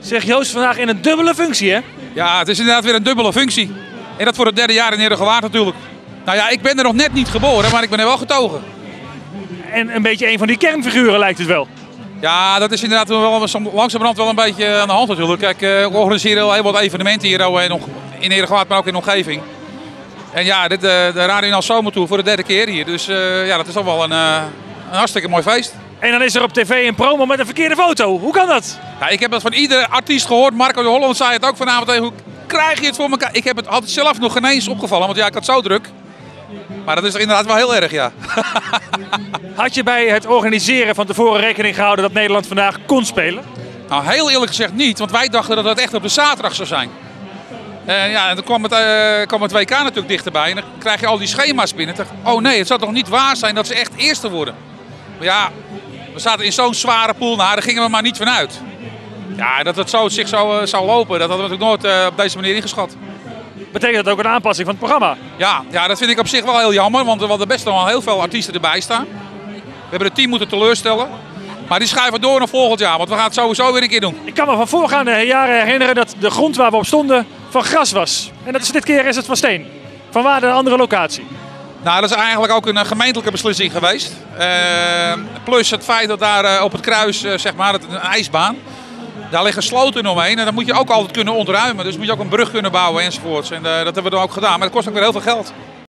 Zeg Joost, vandaag in een dubbele functie, hè? Ja, het is inderdaad weer een dubbele functie. En dat voor het derde jaar in Heerdegewaard natuurlijk. Nou ja, ik ben er nog net niet geboren, maar ik ben er wel getogen. En een beetje een van die kernfiguren lijkt het wel. Ja, dat is inderdaad wel langzamerhand wel een beetje aan de hand natuurlijk. Kijk, we organiseren heel wat evenementen hier in Heerdegewaard, maar ook in de omgeving. En ja, de Radio Zomertour voor de derde keer hier. Dus ja, dat is toch wel een hartstikke mooi feest. En dan is er op tv een promo met een verkeerde foto. Hoe kan dat? Ja, ik heb dat van iedere artiest gehoord. Marco de Holland zei het ook vanavond tegen. Hoe krijg je het voor elkaar? Ik heb het altijd zelf nog geen eens opgevallen, want ja, ik had zo druk. Maar dat is inderdaad wel heel erg, ja. Had je bij het organiseren van tevoren rekening gehouden dat Nederland vandaag kon spelen? Nou, heel eerlijk gezegd niet, want wij dachten dat het echt op de zaterdag zou zijn. Ja, en dan kwam het WK natuurlijk dichterbij en dan krijg je al die schema's binnen. Oh nee, het zou toch niet waar zijn dat ze echt eerste worden? Maar ja, we zaten in zo'n zware pool, nou, daar gingen we maar niet vanuit. Ja, dat het zo zich zou lopen, dat hadden we natuurlijk nooit op deze manier ingeschat. Betekent dat ook een aanpassing van het programma? Ja, dat vind ik op zich wel heel jammer, want we hadden best wel heel veel artiesten erbij staan. We hebben het team moeten teleurstellen. Maar die schuiven door naar volgend jaar, want we gaan het sowieso weer een keer doen. Ik kan me van voorgaande jaren herinneren dat de grond waar we op stonden van gras was. En dit keer is het van steen. Vanwaar de andere locatie? Nou, dat is eigenlijk ook een gemeentelijke beslissing geweest. Plus het feit dat daar op het kruis, zeg maar, een ijsbaan. Daar liggen sloten omheen en dan moet je ook altijd kunnen ontruimen. Dus moet je ook een brug kunnen bouwen enzovoorts. En dat hebben we dan ook gedaan, maar dat kost ook weer heel veel geld.